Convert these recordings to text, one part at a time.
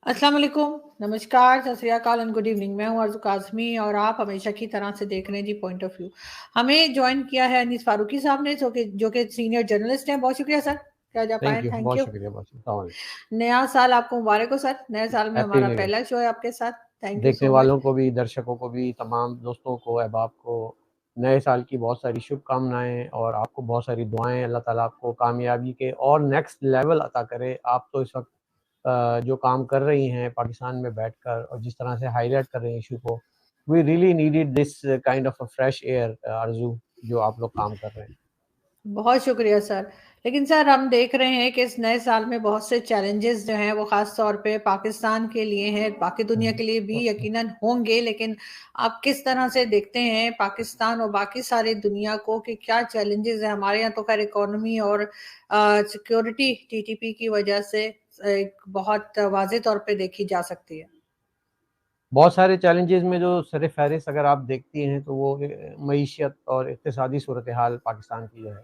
अस्सलाम वालेकुम, नमस्कार, सत श्री अकाल एंड गुड इवनिंग। मैं हूँ आरज़ू काज़मी और आप हमेशा की तरह से देख रहे हैं जी पॉइंट ऑफ व्यू। हमें जॉइन किया है अनीस फारूकी साहब ने जो कि सीनियर जर्नलिस्ट हैं। बहुत शुक्रिया सर कि आज आप आए, थैंक यू, थैंक बहुत यू। शुक्रिया, बहुत शुक्रिया। नया साल आपको मुबारक हो सर। नए साल में हैप्पी हमारा न्यू ईयर। पहला शो है आपके साथ। थैंक यू देखने सो मच। वालों को भी, दर्शकों को भी, तमाम दोस्तों को, अहबाब को नए साल की बहुत सारी शुभकामनाएँ और आपको बहुत सारी दुआएँ। अल्लाह ताला आपको कामयाबी के और नेक्स्ट लेवल अता करे। आप तो इस वक़्त जो काम कर रही हैं पाकिस्तान में बैठकर और जिस तरह से हाइलाइट कर रही हैं इश्यू को, we really needed this kind of a fresh air Arzoo, जो आप लोग काम कर रहे हैं। बहुत शुक्रिया सर। लेकिन सर हम देख रहे हैं कि इस नए साल में बहुत से चैलेंजेस जो हैं वो ख़ास तौर पे पाकिस्तान के लिए हैं, बाकी दुनिया के लिए भी यकीनन होंगे। लेकिन आप किस तरह से देखते हैं पाकिस्तान और बाकी सारी दुनिया को कि क्या चैलेंजेस हैं? हमारे यहाँ तो खैर इकोनॉमी और सिक्योरिटी टीटीपी की वजह से एक बहुत वाज़ेह तौर पे देखी जा सकती है। बहुत सारे चैलेंजेस में जो सर-ए-फ़हरिस्त अगर आप देखती हैं तो वो मईशत और इक़्तिसादी सूरत-ए-हाल पाकिस्तान की जो है,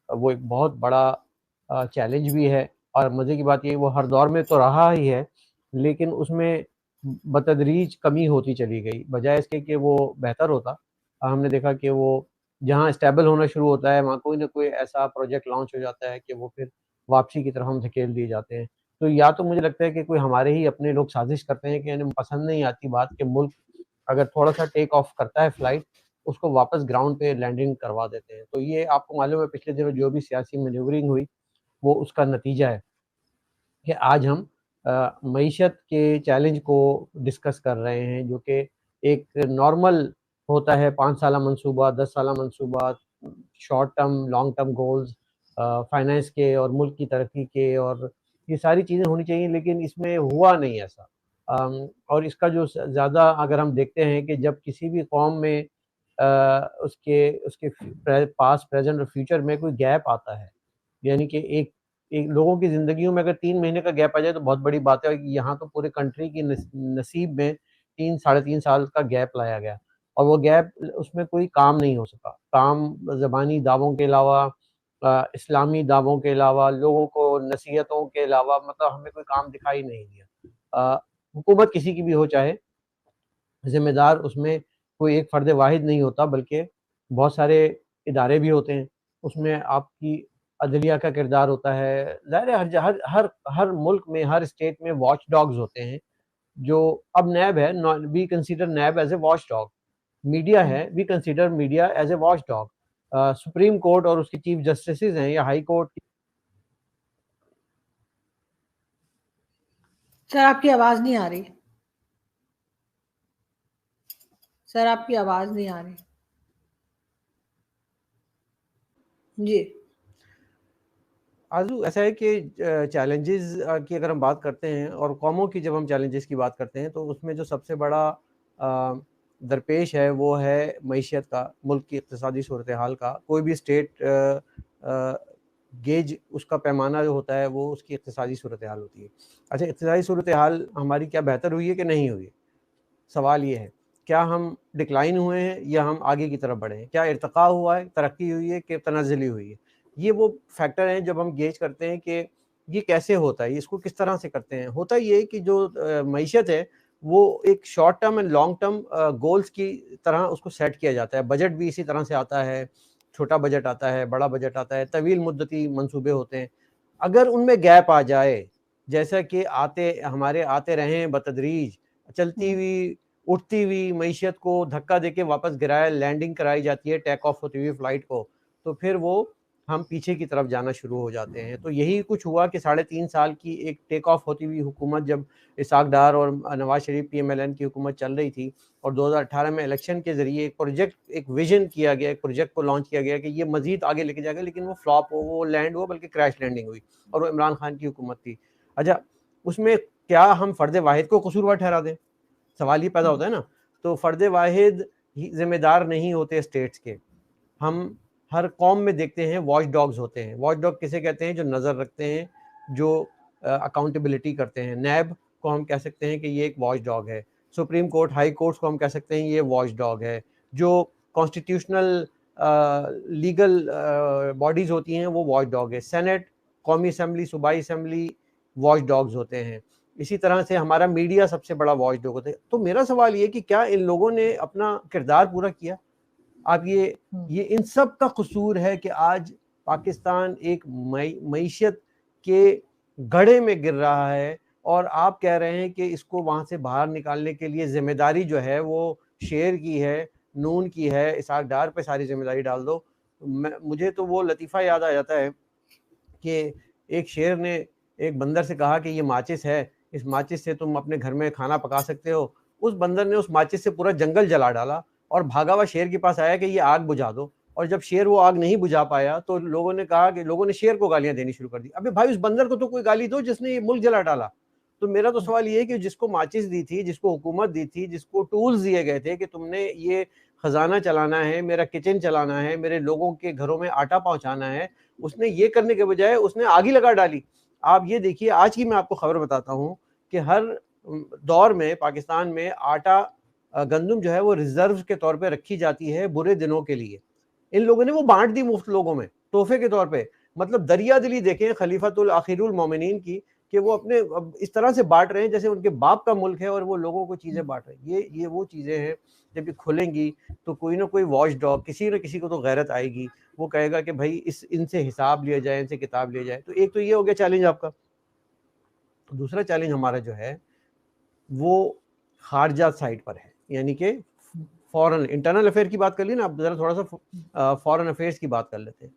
वो एक बहुत बड़ा चैलेंज भी है। और मज़े की बात ये है वो हर दौर में तो रहा ही है, लेकिन उसमें बतदरीज कमी होती चली गई, बजाय इसके कि वो बेहतर होता। हमने देखा कि वो जहाँ स्टेबल होना शुरू होता है, वहाँ कोई न कोई ऐसा प्रोजेक्ट लॉन्च हो जाता है कि वो फिर वापसी की तरफ हम धकेल दिए जाते हैं। तो या तो मुझे लगता है कि कोई हमारे ही अपने लोग साज़िश करते हैं कि इन्हें पसंद नहीं आती बात कि मुल्क अगर थोड़ा-सा टेक ऑफ करता है फ्लाइट, उसको वापस ग्राउंड पे लैंडिंग करवा देते हैं। तो ये आपको मालूम है पिछले दिनों जो भी सियासी मैन्यूवरिंग हुई, वो उसका नतीजा है कि आज हम मईशत के चैलेंज को डिस्कस कर रहे हैं, जो कि एक नॉर्मल होता है 5 साला मंसूबा, 10 साला मंसूबा, short term, long term goals finance के और मुल्क की तरक्की के, और ये सारी चीज़ें होनी चाहिए, लेकिन इसमें हुआ नहीं ऐसा। और इसका जो ज़्यादा अगर हम देखते हैं कि जब किसी भी कौम में उसके उसके पास्ट, प्रेज़ेंट और फ्यूचर में कोई गैप आता है, यानी कि एक एक लोगों की ज़िंदगियों में अगर 3 महीने का गैप आ जाए तो बहुत बड़ी बात है। यहाँ तो पूरे कंट्री की नसीब में 3 साढ़े 3 साल का गैप लाया गया और वो गैप उसमें कोई काम नहीं हो सका। काम ज़बानी दावों के अलावा, इस्लामी दावों के अलावा, लोगों को नसीहतों के अलावा, मतलब हमें कोई काम दिखाई नहीं दिया। हुकूमत किसी की भी हो चाहे, ज़िम्मेदार उसमें कोई एक फ़र्द वाहिद नहीं होता, बल्कि बहुत सारे इदारे भी होते हैं। उसमें आपकी अदलिया का किरदार होता है। ज़ाहिर है हर मुल्क में, हर स्टेट में वॉच डॉग्स होते हैं, जो अब नैब है, we consider NAB as a watch dog. Media हुँ। है, we consider media as a watch dog. Supreme court और उसके चीफ जस्टिसेज़ हैं या हाई कोर्ट। सर आपकी आवाज़ नहीं आ रही। सर आपकी आवाज़ नहीं आ रही। जी। आज़ू ऐसा है कि चैलेंजेज़ की अगर हम बात करते हैं और कौमों की जब हम चैलेंजेज़ की बात करते हैं, तो उसमें जो सबसे बड़ा दरपेश है वो है मईशत का, मुल्क की इक़्तिसादी सूरत-ए-हाल का। कोई भी स्टेट गेज उसका पैमाना जो होता है वो उसकी इक़्तिसादी सूरत-ए-हाल होती है। अच्छा, इक़्तिसादी सूरत-ए-हाल हमारी क्या बेहतर हुई है कि नहीं हुई है? सवाल ये है, क्या हम डिक्लाइन हुए हैं या हम आगे की तरफ बढ़े हैं? क्या इर्तिक़ा हुआ है, तरक्की हुई है कि तनज़्ज़ुली हुई है? ये वो फैक्टर हैं जब हम गेज करते हैं कि ये कैसे होता है, इसको किस तरह से करते हैं। होता ये है कि जो मईशत है, वो एक short term and long term goals की तरह उसको सेट किया जाता है। बजट भी इसी तरह से आता है, छोटा बजट आता है, बड़ा बजट आता है, तवील मुद्दती मंसूबे होते हैं। अगर उनमें गैप आ जाए, जैसा कि हमारे आते रहे हैं बतदरीज, चलती हुँ। हुई, उठती हुई मईशत को धक्का देके वापस गिराया, लैंडिंग कराई जाती है टेक ऑफ होती हुई फ्लाइट को, तो फिर वो हम पीछे की तरफ जाना शुरू हो जाते हैं। तो यही कुछ हुआ कि साढ़े 3 साल की एक टेक ऑफ होती हुई हुकूमत, जब इसहाक डार और नवाज़ शरीफ पीएमएलएन की हुकूमत चल रही थी और 2018 में इलेक्शन के ज़रिए एक प्रोजेक्ट, एक विज़न किया गया, एक प्रोजेक्ट को लॉन्च किया गया कि ये मज़ीद आगे लेके जाएगा, लेकिन वो फ्लॉप हो, वो लैंड हुआ, बल्कि क्रैश लैंडिंग हुई और वो इमरान खान की हुकूमत थी। अच्छा, उसमें क्या हम फ़र्द वाहिद को कसूरवार ठहरा दें? सवाल ये पैदा हुँ। होता है ना। तो फ़र्द वाहिद ही ज़िम्मेदार नहीं होते स्टेट्स के। हम हर कौम में देखते हैं वॉच डॉग्स होते हैं। वॉच डॉग किसे कहते हैं? जो नज़र रखते हैं, जो अकाउंटेबिलिटी करते हैं। नैब को हम कह सकते हैं कि ये एक वॉच डॉग है। सुप्रीम कोर्ट, हाई कोर्ट्स को हम कह सकते हैं ये वॉच डॉग है। जो कॉन्स्टिट्यूशनल लीगल बॉडीज़ होती हैं वो वॉच डॉग है। सेनेट, कौमी असेंबली, सूबाई असेंबली वॉच डॉग्स होते हैं। इसी तरह से हमारा मीडिया सबसे बड़ा वॉच डॉग होता है। तो मेरा सवाल ये कि क्या इन लोगों ने अपना किरदार पूरा किया? आप ये इन सब का कसूर है कि आज पाकिस्तान एक मईशत के गड्ढे में गिर रहा है, और आप कह रहे हैं कि इसको वहाँ से बाहर निकालने के लिए ज़िम्मेदारी जो है वो शेर की है, नून की है, इसहाक डार पे सारी ज़िम्मेदारी डाल दो। मुझे तो वो लतीफ़ा याद आ जाता है कि एक शेर ने एक बंदर से कहा कि ये माचिस है, इस माचिस से तुम अपने घर में खाना पका सकते हो। उस बंदर ने उस माचिस से पूरा जंगल जला डाला और भागा हुआ शेर के पास आया कि ये आग बुझा दो, और जब शेर वो आग नहीं बुझा पाया तो लोगों ने कहा कि लोगों ने शेर को गालियां देनी शुरू कर दी। अबे भाई, उस बंदर को तो कोई गाली दो जिसने ये मुल्क जला डाला। तो मेरा तो सवाल ये है कि जिसको माचिस दी थी, जिसको हुकूमत दी थी, जिसको टूल्स दिए गए थे कि तुमने ये खजाना चलाना है, मेरा किचन चलाना है, मेरे लोगों के घरों में आटा पहुंचाना है, उसने ये करने के बजाय उसने आग ही लगा डाली। आप ये देखिए, आज की मैं आपको खबर बताता हूँ कि हर दौर में पाकिस्तान में आटा, गंदम जो है वो रिजर्व के तौर पे रखी जाती है बुरे दिनों के लिए। इन लोगों ने वो बांट दी मुफ्त लोगों में तोहफे के तौर पे। मतलब दरिया दिली देखें खलीफतुल आखिरुल मोमिनीन की, कि वो अपने इस तरह से बांट रहे हैं जैसे उनके बाप का मुल्क है और वो लोगों को चीजें बांट रहे हैं। ये वो चीजें हैं, जब ये खुलेंगी तो कोई ना कोई वॉच डॉग, किसी न किसी को तो गैरत आएगी, वो कहेगा कि भाई इनसे हिसाब लिया जाए, इनसे किताब लिया जाए। तो एक तो ये हो गया चैलेंज आपका। दूसरा चैलेंज हमारा जो है वो खारजा साइड पर है, यानी कि फॉरेन, इंटरनल अफेयर की बात कर ली ना, आप जरा थोड़ा सा फॉरेन अफेयर्स की बात कर लेते हैं।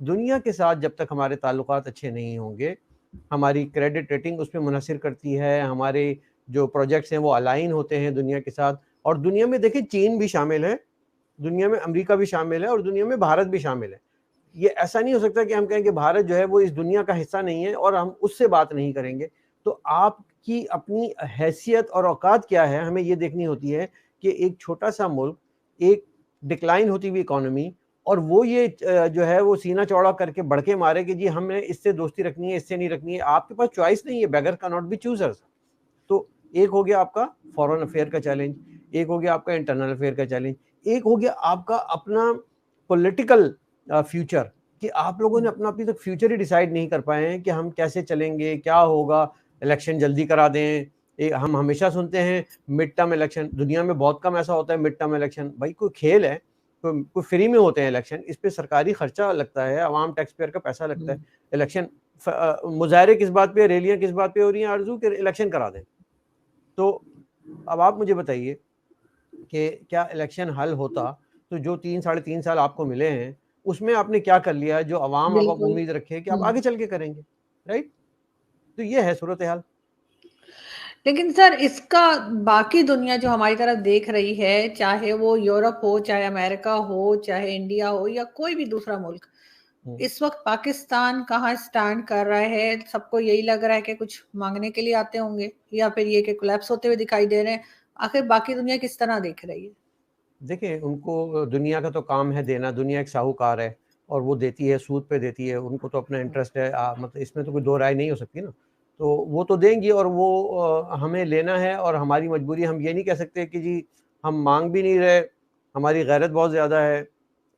दुनिया के साथ जब तक हमारे ताल्लुकात अच्छे नहीं होंगे, हमारी क्रेडिट रेटिंग उस पर मुनहसर करती है, हमारे जो प्रोजेक्ट्स हैं वो अलाइन होते हैं दुनिया के साथ। और दुनिया में देखिए चीन भी शामिल है, दुनिया में अमेरिका भी शामिल है, और दुनिया में भारत भी शामिल है। ये ऐसा नहीं हो सकता कि हम कहें कि भारत जो है वो इस दुनिया का हिस्सा नहीं है और हम उससे बात नहीं करेंगे। तो आपकी अपनी हैसियत और औकात क्या है, हमें ये देखनी होती है कि एक छोटा सा मुल्क, एक डिक्लाइन होती हुई इकोनॉमी, और वो ये जो है वो सीना चौड़ा करके बढ़ के मारे कि जी हमें इससे दोस्ती रखनी है, इससे नहीं रखनी है। आपके पास चॉइस नहीं है, बेगर कैन नॉट बी चूजर्स। तो एक हो गया आपका फॉरेन अफेयर का चैलेंज, एक हो गया आपका इंटरनल अफेयर का चैलेंज, एक हो गया आपका अपना पॉलिटिकल फ्यूचर, कि आप लोगों ने अपना अभी तक फ्यूचर ही डिसाइड नहीं कर पाए हैं कि हम कैसे चलेंगे, क्या होगा। इलेक्शन जल्दी करा दें। हम हमेशा सुनते हैं मिड टर्म इलेक्शन, दुनिया में बहुत कम ऐसा होता है मिड टर्म इलेक्शन। भाई कोई खेल है? कोई फ्री में होते हैं इलेक्शन? इस पे सरकारी खर्चा लगता है, आवाम टैक्स पेयर का पैसा लगता है। इलेक्शन मुजाहरे किस बात पे, रैलियां किस बात पे हो रही हैं आरजू, के इलेक्शन करा दें। तो अब आप मुझे बताइए कि क्या इलेक्शन हल होता तो जो 3 साढ़े 3 साल आपको मिले हैं उसमें आपने क्या कर लिया जो अवाम अब बिल्कुल। उम्मीद रखे कि आप आगे चल के करेंगे, राइट? तो ये है सूरत हाल। लेकिन सर इसका बाकी दुनिया जो हमारी तरफ देख रही है, चाहे वो यूरोप हो, चाहे अमेरिका हो, चाहे इंडिया हो, या कोई भी दूसरा मुल्क, इस वक्त पाकिस्तान कहाँ स्टैंड कर रहा है, सबको यही लग रहा है कि कुछ मांगने के लिए आते होंगे, या फिर ये कि कोलैप्स होते हुए दिखाई दे रहे हैं। आखिर बाकी दुनिया किस तरह देख रही है? देखिए, उनको दुनिया का तो काम है देना, दुनिया एक साहूकार है और वो देती है, सूद पे देती है, उनको तो अपना इंटरेस्ट है। मतलब इसमें तो कोई दो राय नहीं हो सकती ना। तो वो तो देंगी और वो हमें लेना है, और हमारी मजबूरी। हम ये नहीं कह सकते कि जी हम मांग भी नहीं रहे, हमारी गैरत बहुत ज़्यादा है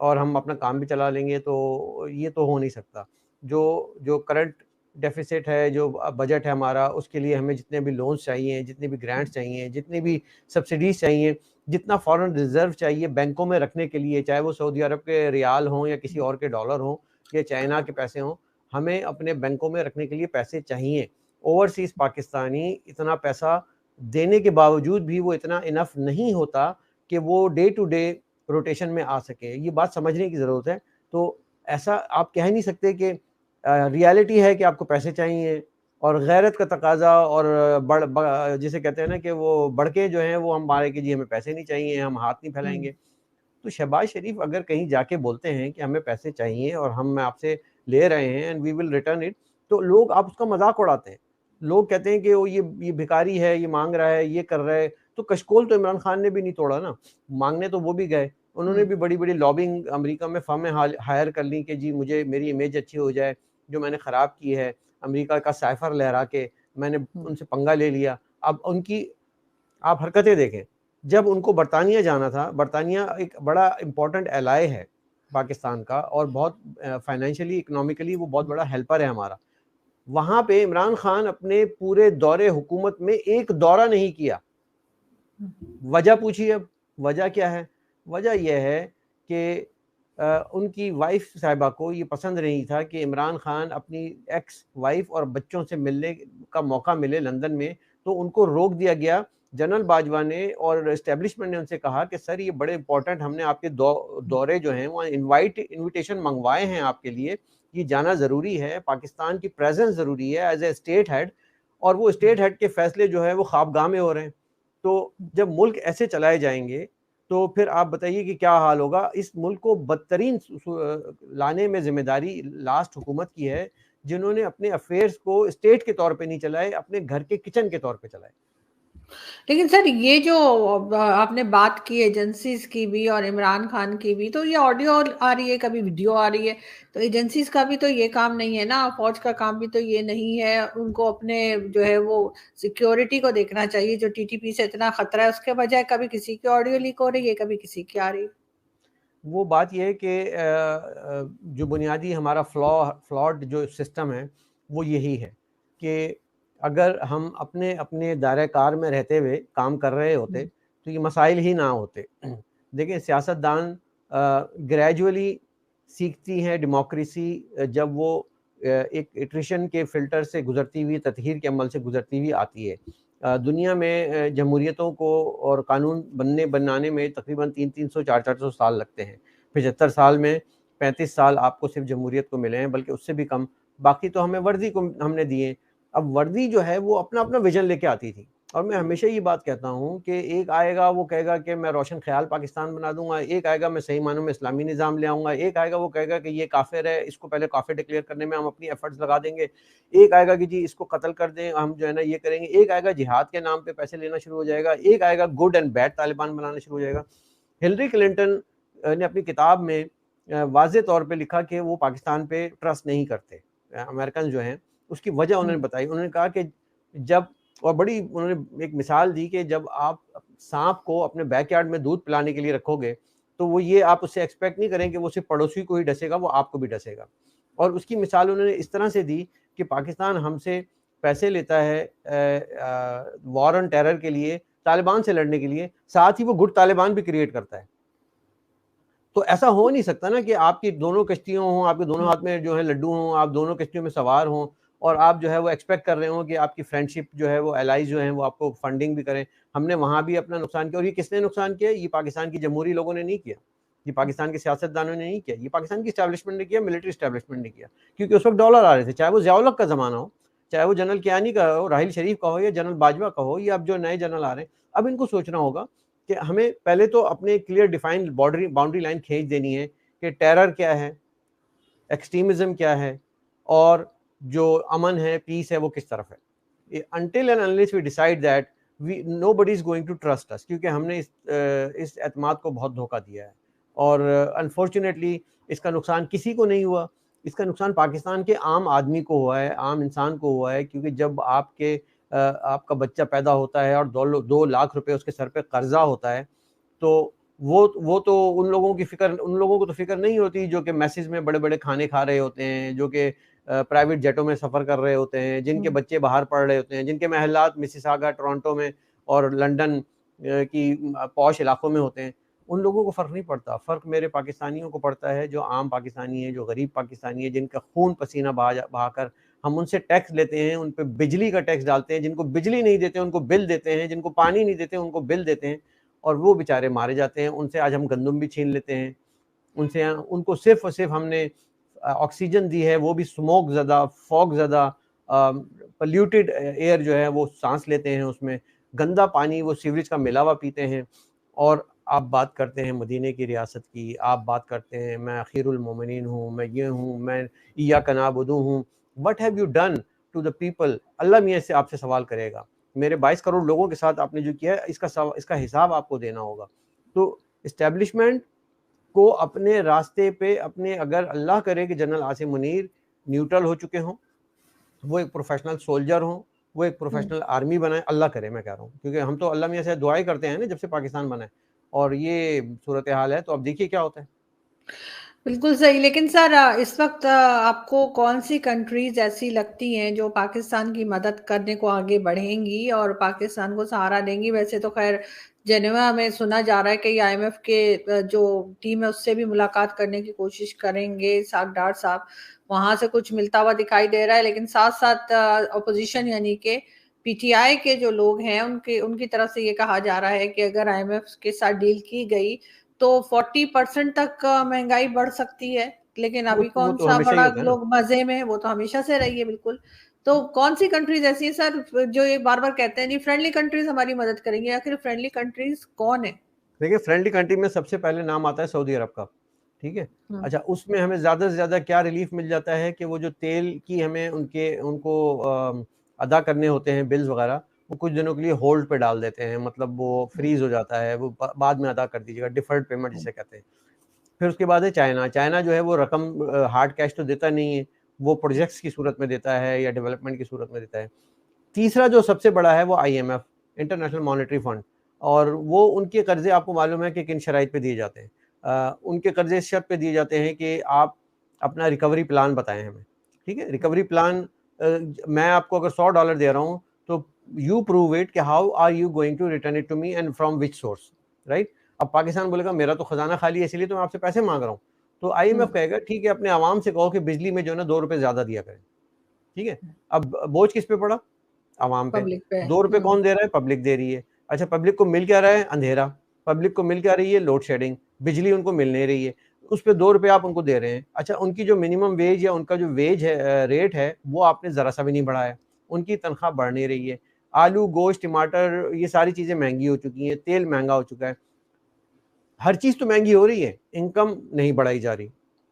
और हम अपना काम भी चला लेंगे, तो ये तो हो नहीं सकता। जो जो करंट डेफिसिट है, जो बजट है हमारा, उसके लिए हमें जितने भी लोन्स चाहिए, जितने भी ग्रांट्स चाहिए, जितनी भी सब्सिडीज चाहिए, जितना फॉरेन रिजर्व चाहिए बैंकों में रखने के लिए, चाहे वो सऊदी अरब के रियाल हों या किसी और के डॉलर हों या चाइना के पैसे हों, हमें अपने बैंकों में रखने के लिए पैसे चाहिए। ओवरसीज पाकिस्तानी इतना पैसा देने के बावजूद भी वो इतना इनफ नहीं होता कि वो डे टू डे रोटेशन में आ सके। ये बात समझने की ज़रूरत है। तो ऐसा आप कह नहीं सकते कि रियलिटी है कि आपको पैसे चाहिए, और गैरत का तकाजा, और जिसे कहते हैं ना कि वो बढ़के जो हैं वो हम मारे कि जी हमें पैसे नहीं चाहिए, हम हाथ नहीं फैलाएंगे। तो शहबाज शरीफ अगर कहीं जाके बोलते हैं कि हमें पैसे चाहिए और हम आपसे ले रहे हैं and we will return it, तो लोग आप उसका मजाक उड़ाते हैं। लोग कहते हैं कि वो ये भिखारी है, ये मांग रहा है, ये कर रहा है। तो कशकोल तो इमरान खान ने भी नहीं तोड़ा ना, मांगने तो वो भी गए। उन्होंने भी बड़ी बड़ी लॉबिंग अमेरिका में फर्में हायर कर ली कि जी मुझे मेरी इमेज अच्छी हो जाए, जो मैंने ख़राब की है। अमेरिका का साइफर लहरा के मैंने उनसे पंगा ले लिया। अब उनकी आप हरकतें देखें। जब उनको बरतानिया जाना था, बरतानिया एक बड़ा इंपॉर्टेंट एलाय है पाकिस्तान का, और बहुत फाइनेंशियली इकोनॉमिकली वो बहुत बड़ा हेल्पर है हमारा। वहाँ पे इमरान खान अपने पूरे दौरे हुकूमत में एक दौरा नहीं किया। वजह पूछिए अब, वजह क्या है? वजह यह है कि उनकी वाइफ साहिबा को ये पसंद नहीं था कि इमरान खान अपनी एक्स वाइफ और बच्चों से मिलने का मौका मिले लंदन में, तो उनको रोक दिया गया। जनरल बाजवा ने और इस्टेब्लिशमेंट ने उनसे कहा कि सर ये बड़े इंपॉर्टेंट, हमने आपके दौरे जो हैं वो इनविटेशन मंगवाए हैं आपके लिए, ये जाना ज़रूरी है, पाकिस्तान की प्रेजेंस ज़रूरी है एज ए स्टेट हेड, और वो स्टेट हेड के फैसले जो है वो ख्वाबगाह में हो रहे हैं। तो जब मुल्क ऐसे चलाए जाएंगे तो फिर आप बताइए कि क्या हाल होगा। इस मुल्क को बदतरीन लाने में जिम्मेदारी लास्ट हुकूमत की है, जिन्होंने अपने अफेयर्स को स्टेट के तौर पे नहीं चलाए, अपने घर के किचन के तौर पे चलाए। लेकिन सर ये जो आपने बात की एजेंसीज की भी और इमरान खान की भी, तो ये ऑडियो आ रही है, कभी वीडियो आ रही है, तो एजेंसीज का भी तो ये काम नहीं है ना, फौज का काम भी तो ये नहीं है। उनको अपने जो है वो सिक्योरिटी को देखना चाहिए। जो टीटीपी से इतना खतरा है, उसके बजाय कभी किसी की ऑडियो लीक हो रही है, कभी किसी की आ रही है। वो बात यह है कि जो बुनियादी हमारा फ्लॉड जो सिस्टम है वो यही है कि अगर हम अपने अपने दायरे कार में रहते हुए काम कर रहे होते तो ये मसाइल ही ना होते। देखिए सियासतदान ग्रेजुअली सीखती हैं डेमोक्रेसी, जब वो एक इट्रिशन के फ़िल्टर से गुज़रती हुई, तत्हीर के अमल से गुज़रती हुई आती है। दुनिया में जमहूरियतों को और कानून बनाने में तकरीबन 300-300 400-400 साल लगते हैं। 75 साल में 35 साल आपको सिर्फ जमहूरियत को मिले हैं, बल्कि उससे भी कम। बाकी तो हमें वर्दी को हमने दिए। अब वर्दी जो है वो अपना अपना विजन लेके आती थी, और मैं हमेशा ये बात कहता हूँ कि एक आएगा वो कहेगा कि मैं रोशन ख्याल पाकिस्तान बना दूंगा, एक आएगा मैं सही मानों में इस्लामी निज़ाम ले आऊँगा, एक आएगा वो कहेगा कि ये काफिर है, इसको पहले काफिर डिक्लेयर करने में हम अपनी एफर्ट्स लगा देंगे, एक आएगा कि जी इसको कत्ल कर दें, हम जो है ना ये करेंगे, एक आएगा जिहाद के नाम पे पैसे लेना शुरू हो जाएगा, एक आएगा गुड एंड बैड तालिबान बनाना शुरू हो जाएगा। हिलरी क्लिंटन ने अपनी किताब में वाज़े तौर पे लिखा कि वो पाकिस्तान पे ट्रस्ट नहीं करते अमेरिकन जो हैं। उसकी वजह उन्होंने बताई, उन्होंने कहा कि जब, और बड़ी उन्होंने एक मिसाल दी कि जब आप सांप को अपने बैकयार्ड में दूध पिलाने के लिए रखोगे तो वो ये आप उससे एक्सपेक्ट नहीं करें कि वो सिर्फ पड़ोसी को ही डसेगा, वो आपको भी डसेगा। और उसकी मिसाल उन्होंने इस तरह से दी कि पाकिस्तान हमसे पैसे लेता है वॉर ऑन टेरर के लिए, तालिबान से लड़ने के लिए, साथ ही वो गुड तालिबान भी क्रिएट करता है। तो ऐसा हो नहीं सकता ना कि आपकी दोनों कश्तियों हों, आपके दोनों हाथ में जो है लड्डू हों, आप दोनों कश्तियों में सवार हों, और आप जो है वो एक्सपेक्ट कर रहे हो कि आपकी फ्रेंडशिप जो है वो एलाइज जो हैं वो आपको फंडिंग भी करें। हमने वहाँ भी अपना नुकसान किया, और ये किसने नुकसान किया? ये पाकिस्तान की जमहूरी लोगों ने नहीं किया, ये पाकिस्तान के सियासतदानों ने नहीं किया, ये पाकिस्तान की इस्टेब्लिशमेंट ने किया, मिलिट्री इस्टेब्लिशमेंट ने किया। क्योंकि उस वक्त डॉलर आ रहे थे, चाहे वो ज़िया-उल-हक का ज़माना हो, चाहे वो जनरल कियानी का हो, राहिल शरीफ का हो, या जनरल बाजवा का हो, या अब जो नए जनरल आ रहे हैं। अब इनको सोचना होगा कि हमें पहले तो अपने क्लियर डिफाइंड बाउंड्री लाइन खींच देनी है कि टेरर क्या है, एक्सट्रीमिज्म क्या है, और जो अमन है, पीस है, वो किस तरफ है। Until and unless we decide that, we nobody is going to trust us, क्योंकि हमने इस एतमाद को बहुत धोखा दिया है। और अनफॉर्चुनेटली इसका नुकसान किसी को नहीं हुआ, इसका नुकसान पाकिस्तान के आम आदमी को हुआ है, आम इंसान को हुआ है। क्योंकि जब आपका बच्चा पैदा होता है और 2 लाख रुपए उसके सर पे कर्जा होता है, तो वो तो उन लोगों की फिक्र, उन लोगों को तो फिक्र नहीं होती जो कि मैसेज में बड़े बड़े खाने खा रहे होते हैं, जो कि प्राइवेट जेटों में सफ़र कर रहे होते हैं, जिनके बच्चे बाहर पढ़ रहे होते हैं, जिनके महल्लात मिसिसागा, टोरंटो में और लंदन की पॉश इलाकों में होते हैं। उन लोगों को फ़र्क नहीं पड़ता। फ़र्क मेरे पाकिस्तानियों को पड़ता है, जो आम पाकिस्तानी है, जो गरीब पाकिस्तानी है, जिनका खून पसीना बहाकर हम उनसे टैक्स लेते हैं, उन पे बिजली का टैक्स डालते हैं, जिनको बिजली नहीं देते उनको बिल देते हैं, जिनको पानी नहीं देते उनको बिल देते हैं, और वो बेचारे मारे जाते हैं। उनसे आज हम गंदम भी छीन लेते हैं, उनसे उनको सिर्फ और सिर्फ हमने ऑक्सीजन दी है, वो भी स्मोक ज़्यादा, फॉग ज़्यादा, पोल्यूटेड एयर जो है वो सांस लेते हैं, उसमें गंदा पानी, वो सीवरेज का मिलावा पीते हैं। और आप बात करते हैं मदीने की रियासत की, आप बात करते हैं मैं अखीरुल मोमिनीन हूँ, मैं ये हूँ, मैं इय्याका नअबुदु हूँ। What have you done to the people? Allah मियाँ से आपसे सवाल करेगा। मेरे 22 करोड़ लोगों के साथ आपने जो किया है, इसका हिसाब आपको देना होगा। तो इस्टेब्लिशमेंट को अपने रास्ते पे, अपने, अगर अल्लाह करे कि जनरल आसिम मुनीर न्यूट्रल हो चुके हों, वो एक प्रोफेशनल सोल्जर हों, वो एक प्रोफेशनल आर्मी बनाए, अल्लाह करे, मैं कह रहा हूँ, क्योंकि हम तो अल्लाह मियाँ से दुआएं करते हैं ना जब से पाकिस्तान बना है, और ये सूरत हाल है। तो अब देखिए क्या होता है। बिल्कुल सही। लेकिन सर इस वक्त आपको कौन सी कंट्रीज ऐसी लगती हैं जो पाकिस्तान की मदद करने को आगे बढ़ेंगी और पाकिस्तान को सहारा देंगी? वैसे तो खैर जेनेवा में सुना जा रहा है कि आईएमएफ के जो टीम है उससे भी मुलाकात करने की कोशिश करेंगे सागडार साहब। वहां से कुछ मिलता हुआ दिखाई दे रहा है, लेकिन साथ साथ अपोजिशन यानी कि पीटीआई के जो लोग हैं उनके उनकी तरफ से ये कहा जा रहा है कि अगर आईएमएफ के साथ डील की गई तो 40% तक महंगाई बढ़ सकती है। लेकिन वो अभी वो कौन तो सा हमेशा ही बड़ा होता है ना। लोग मजे में, वो तो हमेशा से रही है बिल्कुल। तो कौन सी कंट्रीज ऐसी है सर जो ये बार बार कहते हैं नहीं फ्रेंडली कंट्रीज हमारी मदद करेंगे? आखिर फ्रेंडली कंट्रीज कौन है? देखिए, फ्रेंडली कंट्री में सबसे पहले नाम आता है सऊदी अरब का, ठीक है? हम्म। अच्छा, उसमें हमें ज़्यादा से ज़्यादा क्या रिलीफ मिल जाता है कि वो जो तेल की हमें उनको अदा करने होते हैं बिल्स वगैरह, वो कुछ दिनों के लिए होल्ड पे डाल देते हैं, मतलब वो फ्रीज़ हो जाता है, वो बाद में अदा कर दीजिएगा, डिफर्ड पेमेंट हम्म। जिसे कहते हैं। फिर उसके बाद है चाइना। चाइना जो है वो रकम हार्ड कैश तो देता नहीं है, वो प्रोजेक्ट्स की सूरत में देता है या डेवलपमेंट की सूरत में देता है। तीसरा जो सबसे बड़ा है वो आईएमएफ, इंटरनेशनल मॉनेटरी फंड, और वो उनके कर्जे आपको मालूम है कि किन शराइत पे दिए जाते हैं। उनके कर्जे इस शर्त पे दिए जाते हैं कि आप अपना रिकवरी प्लान बताएं हमें, ठीक है? रिकवरी प्लान, मैं आपको अगर $100 दे रहा हूँ तो यू प्रूव इट कि how are you going to return it to me and from which source, right? अब पाकिस्तान बोलेगा मेरा तो खजाना खाली है इसलिए तो मैं आपसे पैसे मांग रहा हूँ। तो आईएमएफ हम्म। कहेगा ठीक है, अपने आवाम से कहो कि बिजली में जो है ना ₹2 ज्यादा दिया करें, ठीक है? अब बोझ किस पे पड़ा? आवाम पे। पब्लिक पे। ₹2 कौन दे रहा है? पब्लिक दे रही है। अच्छा, पब्लिक को मिल क्या रहा है? अंधेरा। पब्लिक को मिल क्या रही है? Load shedding. बिजली उनको मिल नहीं रही है। उस पे ₹2 आप उनको दे रहे हैं। अच्छा, उनकी जो मिनिमम वेज या उनका जो वेज है, रेट है, वो आपने ज़रा-सा भी नहीं बढ़ाया। उनकी तनख्वाह बढ़ नहीं रही है। आलू, गोश्त, टमाटर, ये सारी चीज़ें महँगी हो चुकी हैं, तेल महँगा हो चुका है। हर चीज़ तो महँगी हो रही है, इनकम नहीं बढ़ाई जा रही।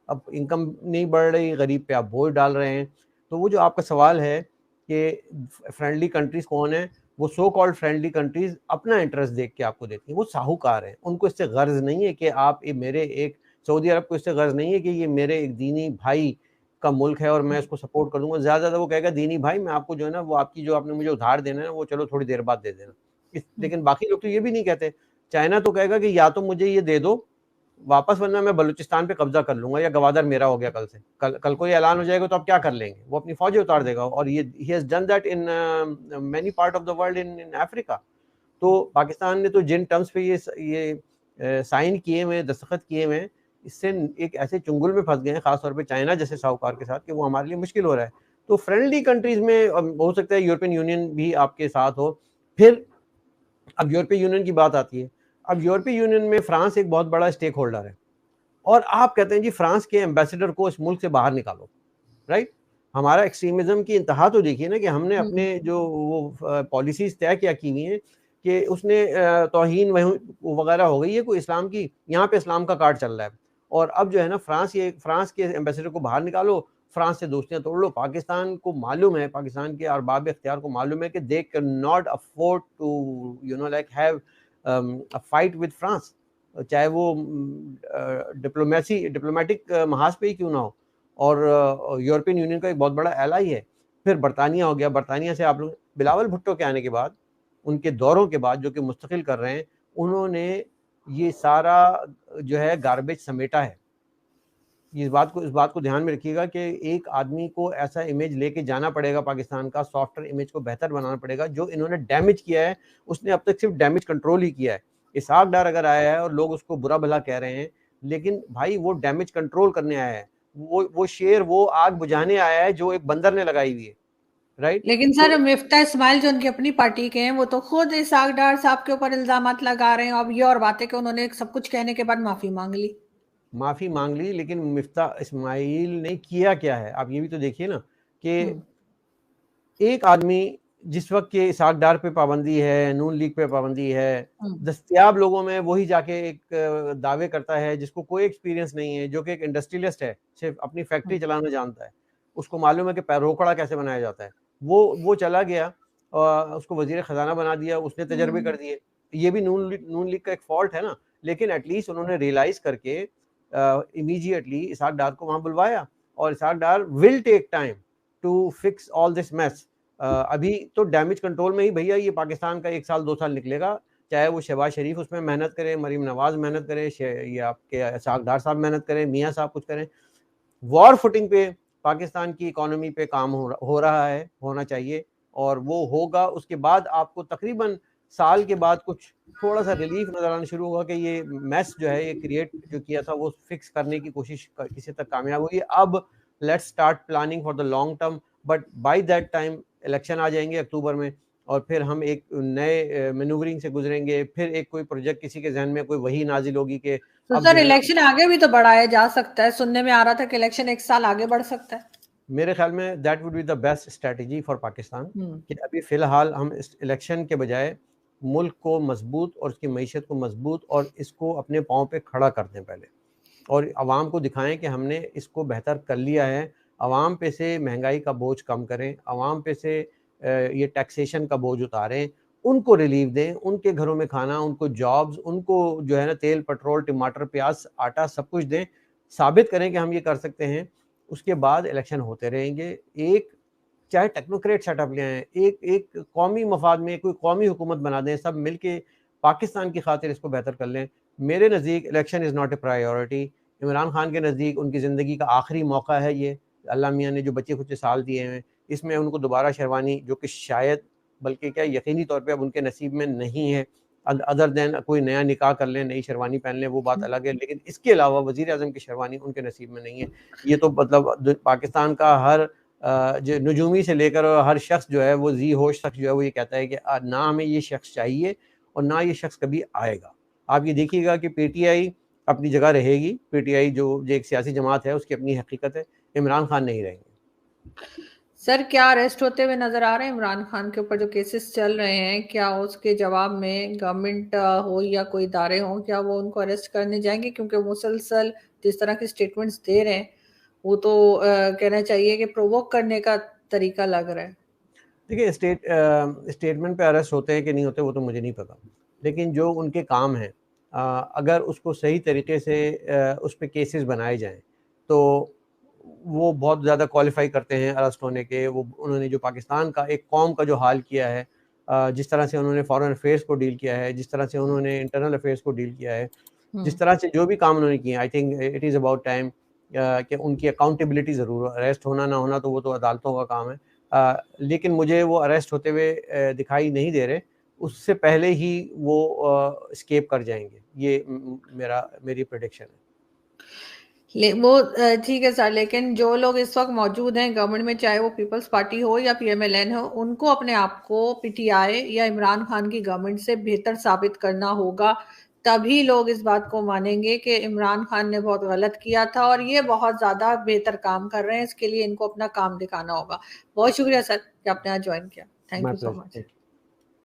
अब इनकम नहीं बढ़ रही, गरीब पे आप बोझ डाल रहे हैं। तो वो जो आपका सवाल है कि फ्रेंडली कंट्रीज़ कौन है? वो सो कॉल्ड फ्रेंडली कंट्रीज़ अपना इंटरेस्ट देख के आपको देती हैं। वो साहूकार हैं। उनको इससे गर्ज़ नहीं है कि आप ये मेरे एक सऊदी अरब को इससे गर्ज़ नहीं है कि ये मेरे एक दीनी भाई का मुल्क है और मैं इसको सपोर्ट कर दूँगा। ज़्यादा से ज़्यादा वो कहेगा दीनी भाई मैं आपको जो है ना वो आपकी जो आपने मुझे उधार देना है ना वो चलो थोड़ी देर बाद दे देना। लेकिन बाकी लोग तो ये भी नहीं कहते। चाइना तो कहेगा कि या तो मुझे ये दे दो वापस, वरना मैं बलूचिस्तान पे कब्जा कर लूंगा या गवादर मेरा हो गया कल से। कल को ये ऐलान हो जाएगा तो आप क्या कर लेंगे? वो अपनी फौजें उतार देगा, और ये he has done that in many part of the world, in Africa. तो पाकिस्तान ने तो जिन टर्म्स पे ये साइन किए हुए, दस्तखत किए हुए हैं, इससे एक ऐसे चुंगल में फंस गए हैं, खासतौर पे चाइना जैसे साहूकार के साथ, कि वो हमारे लिए मुश्किल हो रहा है। तो फ्रेंडली कंट्रीज में हो सकता है यूरोपियन यूनियन भी आपके साथ हो। फिर अब यूरोपीय यूनियन की बात आती है। अब यूरोपीय यूनियन में फ्रांस एक बहुत बड़ा स्टेक होल्डर है, और आप कहते हैं जी फ्रांस के एम्बेसडर को इस मुल्क से बाहर निकालो, राइट? हमारा एक्सट्रीमिज्म की इंतहा तो देखिए ना, कि हमने अपने जो वो पॉलिसीज तय क्या की हुई हैं कि उसने तौहीन वगैरह हो गई है कोई इस्लाम की, यहाँ पे इस्लाम का कार्ड चल रहा है। और अब जो है ना फ्रांस के एम्बेसडर को बाहर निकालो, फ्रांस से दोस्तियां तोड़ लो। पाकिस्तान को मालूम है, पाकिस्तान के अरबाब इख्तियार को मालूम है कि they can not afford to like have a fight with France, चाहे वो डिप्लोमेटिक महाज पे ही क्यों ना हो। और यूरोपियन यूनियन का एक बहुत बड़ा एलाई है। फिर बरतानिया हो गया, बरतानिया से आप लोग बिलावल भुट्टो के आने के बाद, उनके दौरों के बाद जो कि मुस्तकिल कर रहे हैं, उन्होंने ये सारा जो है गार्बेज समेटा है। इस बात को ध्यान में रखिएगा कि एक आदमी को ऐसा इमेज लेके जाना पड़ेगा, पाकिस्तान का सॉफ्टवेयर इमेज को बेहतर बनाना पड़ेगा। जो इन्होंने डैमेज किया है, उसने अब तक सिर्फ डैमेज कंट्रोल ही किया है। इसहाक डार अगर आया है और लोग उसको बुरा भला कह रहे हैं, लेकिन भाई वो डैमेज कंट्रोल करने आया है। वो शेर वो आग बुझाने आया है जो एक बंदर ने लगाई हुई है, राइट? लेकिन तो सर मिफ्ता इस्माइल जो उनकी अपनी पार्टी के हैं वो तो खुद इसाक डार साहब के ऊपर इल्जामात लगा रहे हैं। अब ये और बातें कि उन्होंने सब कुछ कहने के बाद माफी मांग ली। माफी मांग ली, लेकिन मिफ्ता इस्माइल ने किया क्या है? आप ये भी तो देखिए ना कि हम्म। एक आदमी, जिस वक्त के इसहाक डार पे पाबंदी है, नून लीग पे पाबंदी है, हम्म। दस्तयाब लोगों में वही जाके एक दावे करता है जिसको कोई एक्सपीरियंस नहीं है, जो कि एक इंडस्ट्रियलिस्ट है, सिर्फ अपनी फैक्ट्री हम्म। चलाना जानता है। उसको मालूम है कि रोकड़ा कैसे बनाया जाता है। वो चला गया और उसको वजीर खजाना बना दिया, उसने तजर्बे कर दिए। ये भी नून लीग का एक फॉल्ट है ना, लेकिन एटलीस्ट उन्होंने रियलाइज करके इमीडिएटली इसहाक डार को वहां बुलवाया, और Ishaq Dar will take time to fix all this mess. अभी तो डैमेज कंट्रोल में ही भैया ये पाकिस्तान का 1 साल 2 साल निकलेगा। चाहे वो शहबाज शरीफ उसमें मेहनत करे, मरीम नवाज मेहनत करे, ये आपके इसाक डार साहब मेहनत करें, मियाँ साहब कुछ करें, वॉर फुटिंग पे पाकिस्तान की इकोनॉमी पे काम हो रहा है, होना चाहिए, और वो होगा। उसके बाद आपको तकरीबन साल के बाद कुछ थोड़ा सा रिलीफ नजर आना शुरू होगा कि ये मैस जो है, ये क्रिएट जो किया था, वो फिक्स करने की कोशिश किसी तक कामयाब हुई। अब let's start planning for the long term, but by that time election आ जाएंगे अक्टूबर में, और फिर हम एक नए मैन्यूवरिंग से गुजरेंगे। फिर एक कोई प्रोजेक्ट किसी के जहन में कोई वही नाजिल होगी कि तो अब सर जो है ना, इलेक्शन आगे भी तो बढ़ाया जा सकता है, सुनने में आ रहा था कि इलेक्शन एक साल आगे बढ़ सकता है। मेरे ख्याल में that would be the best strategy for Pakistan, hmm. कि अभी फ़िलहाल हम इस इलेक्शन के बजाय मुल्क को मजबूत और उसकी मईशत को मजबूत और इसको अपने पाँव पे खड़ा कर दें पहले, और आवाम को दिखाएं कि हमने इसको बेहतर कर लिया है। आवाम पे से महंगाई का बोझ कम करें, आवाम पे से ये टैक्सेशन का बोझ उतारें, उनको रिलीफ दें, उनके घरों में खाना, उनको जॉब्स, उनको जो है ना तेल, पेट्रोल, टमाटर, प्याज, आटा सब कुछ दें, साबित करें कि हम ये कर सकते हैं। उसके बाद इलेक्शन होते रहेंगे। एक चाहे टेक्नोक्रेट सेटअप ले आएँ, एक एक कौमी मफाद में कोई कौमी हुकूमत बना दें, सब मिल के पाकिस्तान की खातिर इसको बेहतर कर लें। मेरे नज़दीक election is not a priority. Imran Khan के नज़दीक उनकी ज़िंदगी का आखिरी मौका है ये। अल्लाह मियाँ ने जो बचे खुचे साल दिए हैं, इसमें उनको दोबारा शेरवानी, जो कि शायद बल्कि क्या यकीनी तौर पे अब उनके नसीब में नहीं है, अदर देन कोई नया निकाह कर लें, नई शेरवानी पहन लें, वो बात अलग है, लेकिन इसके अलावा वज़ीर-ए-आज़म की शेरवानी उनके नसीब में नहीं है। ये तो मतलब पाकिस्तान का हर जो नजूमी से लेकर हर शख्स जो है, वो जी होश शख्स जो है, वो ये कहता है कि ना हमें ये शख्स चाहिए और ना ये शख्स कभी आएगा। आप ये देखिएगा कि पीटीआई अपनी जगह रहेगी, पीटीआई जो एक सियासी जमात है, उसकी अपनी हकीकत है, इमरान खान नहीं रहेंगे। सर क्या अरेस्ट होते हुए नजर आ रहे हैं इमरान खान के ऊपर जो केसेस चल रहे हैं, क्या उसके जवाब में गवर्नमेंट हो या कोई इदारे हो, क्या वो उनको अरेस्ट करने जाएंगे? क्योंकि मुसलसल जिस तरह के स्टेटमेंट्स दे रहे हैं, वो तो कहना चाहिए कि प्रोवोक करने का तरीका लग रहा है। देखिए, स्टेटमेंट पे अरेस्ट होते हैं कि नहीं होते, वो तो मुझे नहीं पता, लेकिन जो उनके काम हैं, अगर उसको सही तरीके से उस पे केसेस बनाए जाएं, तो वो बहुत ज़्यादा क्वालिफाई करते हैं अरेस्ट होने के। वो उन्होंने जो पाकिस्तान का एक कौम का जो हाल किया है, जिस तरह से उन्होंने फॉरेन अफेयर्स को डील किया है, जिस तरह से उन्होंने इंटरनल अफेयर्स को डील किया है, जिस तरह से जो भी काम उन्होंने किए, I think it is about time कि उनकी अकाउंटेबिलिटी ज़रूर, अरेस्ट होना ना होना तो वो तो अदालतों का काम है। लेकिन मुझे वो अरेस्ट होते हुए दिखाई नहीं दे रहे, उससे पहले ही वो एस्केप कर जाएंगे, ये मेरी प्रेडिक्शन है। वो ठीक है सर, लेकिन जो लोग इस वक्त मौजूद हैं गवर्नमेंट में, चाहे वो पीपल्स पार्टी हो या पीएमएलएन हो, उनको अपने आप को पीटीआई या इमरान खान की गवर्नमेंट से बेहतर साबित करना होगा। तभी लोग इस बात को मानेंगे कि इमरान खान ने बहुत गलत किया था और ये बहुत ज्यादा बेहतर काम कर रहे हैं। इसके लिए इनको अपना काम दिखाना होगा। बहुत शुक्रिया सर कि आपने आज ज्वाइन किया। Thank my you so pleasure. Much.